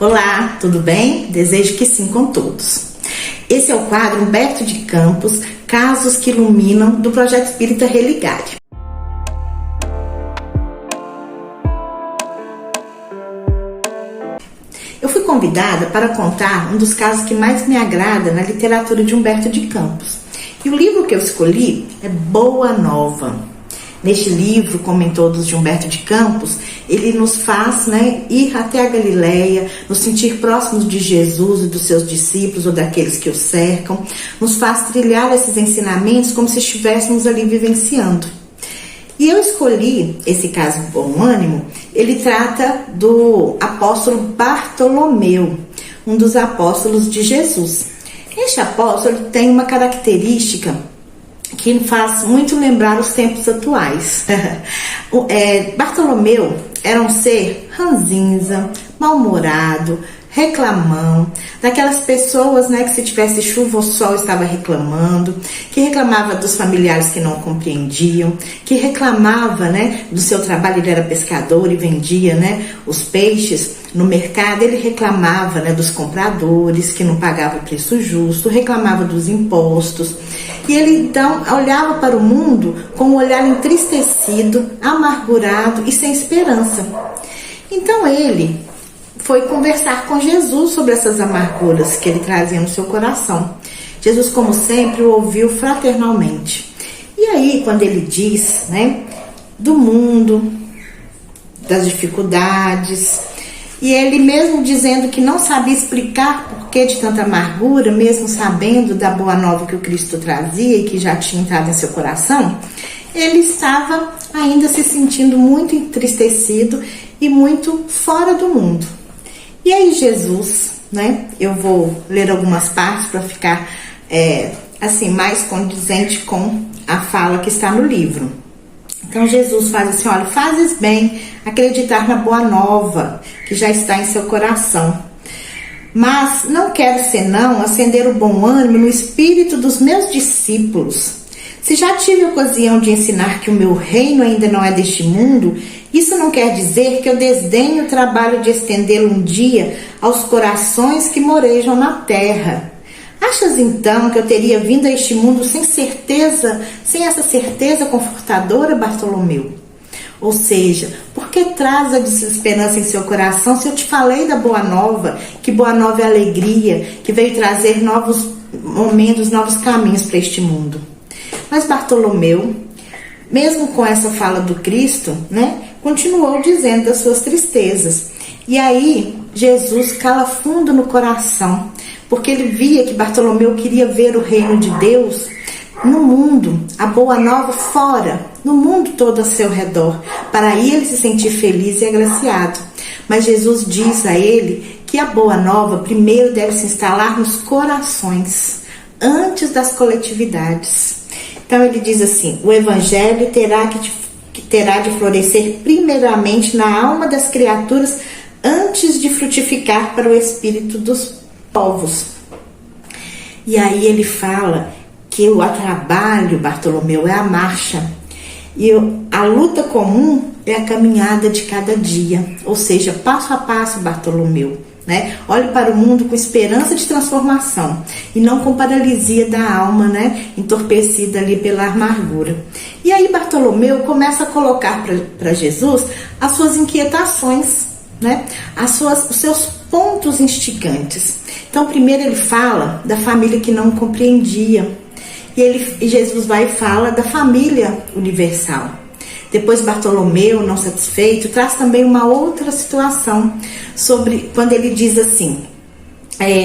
Olá, tudo bem? Desejo que sim com todos. Esse é o quadro Humberto de Campos, Casos que Iluminam, do Projeto Espírita Religare. Eu fui convidada para contar um dos casos que mais me agrada na literatura de Humberto de Campos. E o livro que eu escolhi é Boa Nova. Neste livro, como em todos de Humberto de Campos, ele nos faz ir até a Galileia, nos sentir próximos de Jesus e dos seus discípulos ou daqueles que o cercam, nos faz trilhar esses ensinamentos como se estivéssemos ali vivenciando. E eu escolhi esse caso Bom Ânimo, ele trata do apóstolo Bartolomeu, um dos apóstolos de Jesus. Este apóstolo tem uma característica que faz muito lembrar os tempos atuais. Bartolomeu era um ser ranzinza, mal-humorado, reclamão, daquelas pessoas que se tivesse chuva ou sol estava reclamando, que reclamava dos familiares que não compreendiam, que reclamava do seu trabalho. Ele era pescador e vendia os peixes no mercado. Ele reclamava dos compradores que não pagavam o preço justo, reclamava dos impostos. E ele então olhava para o mundo com um olhar entristecido, amargurado e sem esperança. Então ele foi conversar com Jesus sobre essas amarguras que ele trazia no seu coração. Jesus, como sempre, o ouviu fraternalmente. E aí, quando ele diz do mundo, das dificuldades, e ele mesmo dizendo que não sabia explicar por que de tanta amargura, mesmo sabendo da boa nova que o Cristo trazia e que já tinha entrado em seu coração, ele estava ainda se sentindo muito entristecido e muito fora do mundo. E aí Jesus, eu vou ler algumas partes para ficar mais condizente com a fala que está no livro. Então Jesus faz assim: olha, fazes bem acreditar na boa nova que já está em seu coração. Mas não quero senão acender o bom ânimo no espírito dos meus discípulos. Se já tive a ocasião de ensinar que o meu reino ainda não é deste mundo, isso não quer dizer que eu desdenho o trabalho de estendê-lo um dia aos corações que morejam na terra. Achas então que eu teria vindo a este mundo sem essa certeza confortadora, Bartolomeu? Ou seja, por que traz a desesperança em seu coração se eu te falei da boa nova, que boa nova é alegria, que veio trazer novos momentos, novos caminhos para este mundo? Mas Bartolomeu, mesmo com essa fala do Cristo, continuou dizendo das suas tristezas. E aí Jesus cala fundo no coração, porque ele via que Bartolomeu queria ver o reino de Deus no mundo, a boa nova fora, no mundo todo ao seu redor, para aí ele se sentir feliz e agraciado. Mas Jesus diz a ele que a boa nova primeiro deve se instalar nos corações, antes das coletividades. Então ele diz assim: o evangelho terá de florescer primeiramente na alma das criaturas antes de frutificar para o espírito dos povos. E aí ele fala que o trabalho, Bartolomeu, é a marcha, e a luta comum é a caminhada de cada dia, ou seja, passo a passo, Bartolomeu. Olhe para o mundo com esperança de transformação e não com paralisia da alma, entorpecida ali pela amargura. E aí Bartolomeu começa a colocar para Jesus as suas inquietações, os seus pontos instigantes. Então primeiro ele fala da família que não compreendia, e Jesus vai e fala da família universal. Depois Bartolomeu, não satisfeito, traz também uma outra situação, sobre quando ele diz assim: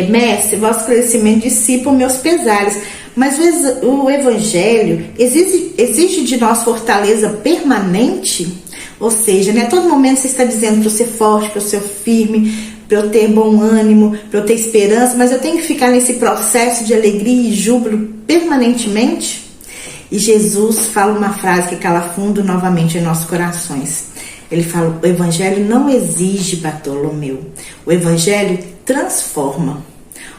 mestre, vosso crescimento dissipa meus pesares, mas o evangelho exige de nós fortaleza permanente. Ou seja, a todo momento você está dizendo para eu ser forte, para eu ser firme, para eu ter bom ânimo, para eu ter esperança, mas eu tenho que ficar nesse processo de alegria e júbilo permanentemente? E Jesus fala uma frase que cala fundo novamente em nossos corações. Ele fala: o evangelho não exige, Bartolomeu, o evangelho transforma.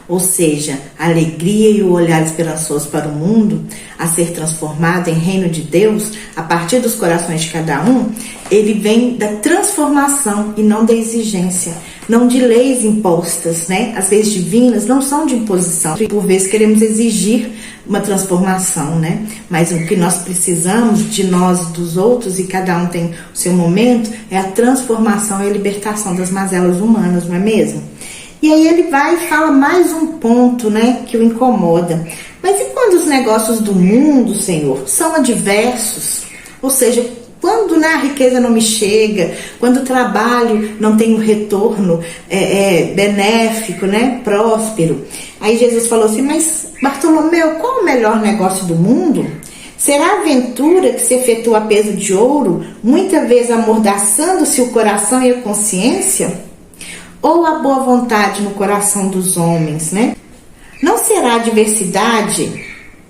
Ou seja, a alegria e o olhar esperançoso para o mundo a ser transformado em reino de Deus, a partir dos corações de cada um, ele vem da transformação e não da exigência. não de leis impostas, né? As leis divinas não são de imposição. Por vezes queremos exigir uma transformação, né? Mas o que nós precisamos de nós e dos outros, e cada um tem o seu momento, é a transformação e a libertação das mazelas humanas, não é mesmo? E aí ele vai e fala mais um ponto, né, que o incomoda. Mas e quando os negócios do mundo, Senhor, são adversos? Ou seja, quando, né, a riqueza não me chega, quando o trabalho não tem um retorno benéfico, né, próspero. Aí Jesus falou assim, mas Bartolomeu, qual o melhor negócio do mundo? Será a aventura que se efetua a peso de ouro, muitas vezes amordaçando-se o coração e a consciência? Ou a boa vontade no coração dos homens, né? Não será a diversidade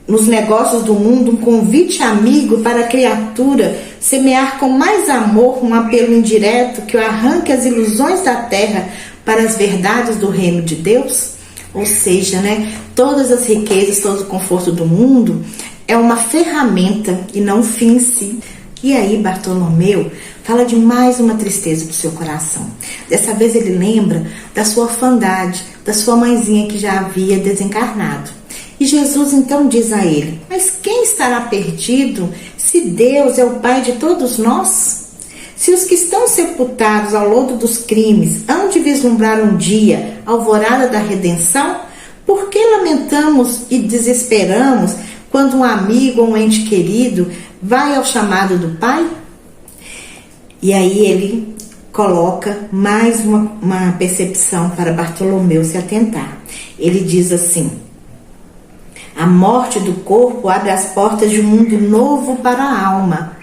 nos negócios do mundo um convite amigo para a criatura semear com mais amor um apelo indireto que o arranque as ilusões da terra para as verdades do reino de Deus? Ou seja, né, todas as riquezas, todo o conforto do mundo é uma ferramenta e não um fim em si. E aí Bartolomeu fala de mais uma tristeza do seu coração. Dessa vez ele lembra da sua orfandade, da sua mãezinha que já havia desencarnado. E Jesus então diz a ele, mas quem estará perdido se Deus é o Pai de todos nós? Se os que estão sepultados ao lodo dos crimes hão de vislumbrar um dia a alvorada da redenção, por que lamentamos e desesperamos quando um amigo ou um ente querido vai ao chamado do Pai? E aí ele coloca mais uma percepção para Bartolomeu se atentar. Ele diz assim, a morte do corpo abre as portas de um mundo novo para a alma.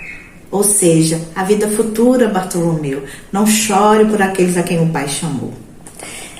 Ou seja, a vida futura, Bartolomeu. Não chore por aqueles a quem o Pai chamou.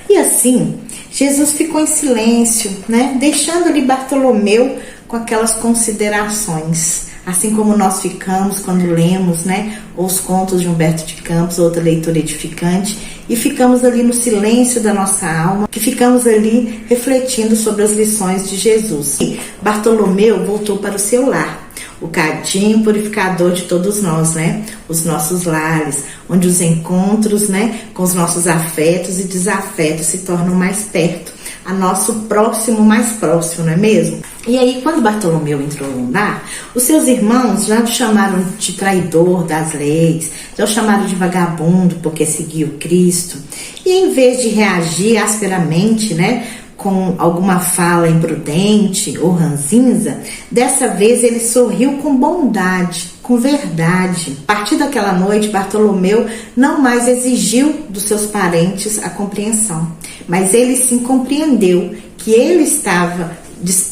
E assim, Jesus ficou em silêncio, né? Deixando ali Bartolomeu com aquelas considerações. Assim como nós ficamos quando lemos, né, os contos de Humberto de Campos, outra leitura edificante, e ficamos ali no silêncio da nossa alma, que ficamos ali refletindo sobre as lições de Jesus. E Bartolomeu voltou para o seu lar, o cadinho purificador de todos nós, né? Os nossos lares, onde os encontros, né, com os nossos afetos e desafetos se tornam mais perto, a nosso próximo mais próximo, não é mesmo? E aí, quando Bartolomeu entrou no lar, os seus irmãos já o chamaram de traidor das leis, já o chamaram de vagabundo porque seguiu Cristo. E em vez de reagir asperamente, né, com alguma fala imprudente ou ranzinza, dessa vez ele sorriu com bondade, com verdade. A partir daquela noite, Bartolomeu não mais exigiu dos seus parentes a compreensão, mas ele sim compreendeu que ele estava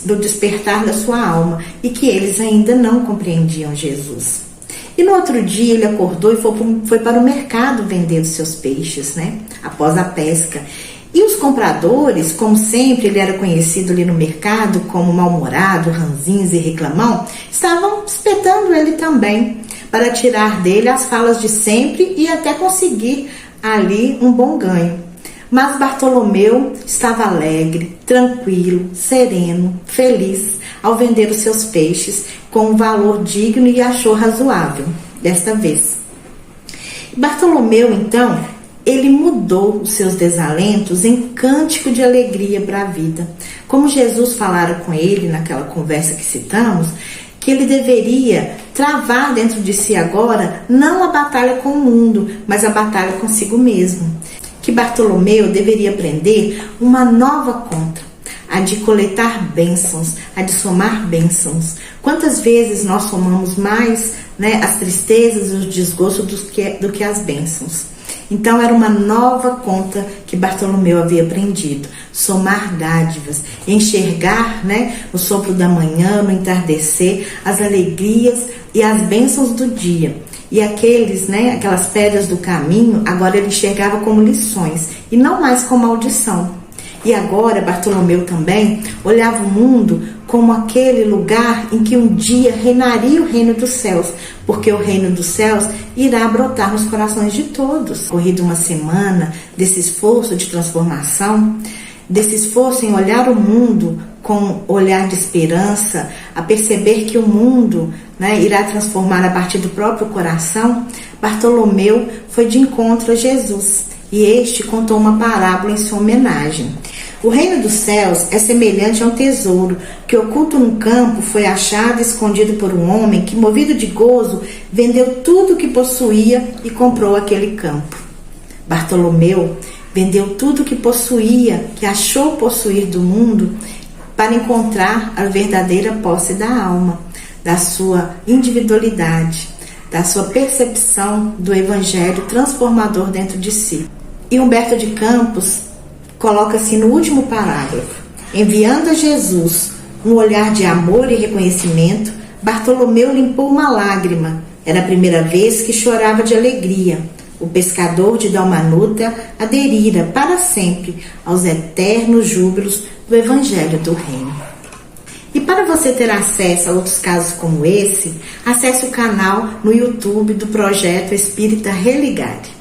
no despertar da sua alma e que eles ainda não compreendiam Jesus. E no outro dia ele acordou e foi para o mercado vender os seus peixes, né? Após a pesca. E os compradores, como sempre ele era conhecido ali no mercado como mal-humorado, ranzinza e reclamão, estavam espetando ele também para tirar dele as falas de sempre e até conseguir ali um bom ganho. Mas Bartolomeu estava alegre, tranquilo, sereno, feliz ao vender os seus peixes com um valor digno e achou razoável desta vez. Bartolomeu, então, ele mudou os seus desalentos em cântico de alegria para a vida. Como Jesus falara com ele naquela conversa que citamos, que ele deveria travar dentro de si agora não a batalha com o mundo, mas a batalha consigo mesmo. Que Bartolomeu deveria aprender uma nova conta, a de coletar bênçãos, a de somar bênçãos. Quantas vezes nós somamos mais, né, as tristezas e os desgostos do que as bênçãos? Então era uma nova conta que Bartolomeu havia aprendido, somar dádivas, enxergar, né, no sopro da manhã, no entardecer, as alegrias e as bênçãos do dia. E aquelas pedras do caminho, agora ele enxergava como lições e não mais como maldição. E agora Bartolomeu também olhava o mundo como aquele lugar em que um dia reinaria o reino dos céus, porque o reino dos céus irá brotar nos corações de todos. Corrida uma semana desse esforço de transformação, desse esforço em olhar o mundo com olhar de esperança, a perceber que o mundo, né, irá transformar a partir do próprio coração, Bartolomeu foi de encontro a Jesus. e este contou uma parábola em sua homenagem. O reino dos céus é semelhante a um tesouro que, oculto num campo, foi achado e escondido por um homem que, movido de gozo, vendeu tudo o que possuía e comprou aquele campo. Bartolomeu vendeu tudo o que possuía, que achou possuir do mundo, para encontrar a verdadeira posse da alma, da sua individualidade, da sua percepção do evangelho transformador dentro de si. E Humberto de Campos coloca-se no último parágrafo: enviando a Jesus um olhar de amor e reconhecimento, Bartolomeu limpou uma lágrima. Era a primeira vez que chorava de alegria. O pescador de Dalmanuta aderira para sempre aos eternos júbilos do Evangelho do Reino. E para você ter acesso a outros casos como esse, acesse o canal no YouTube do Projeto Espírita Religare.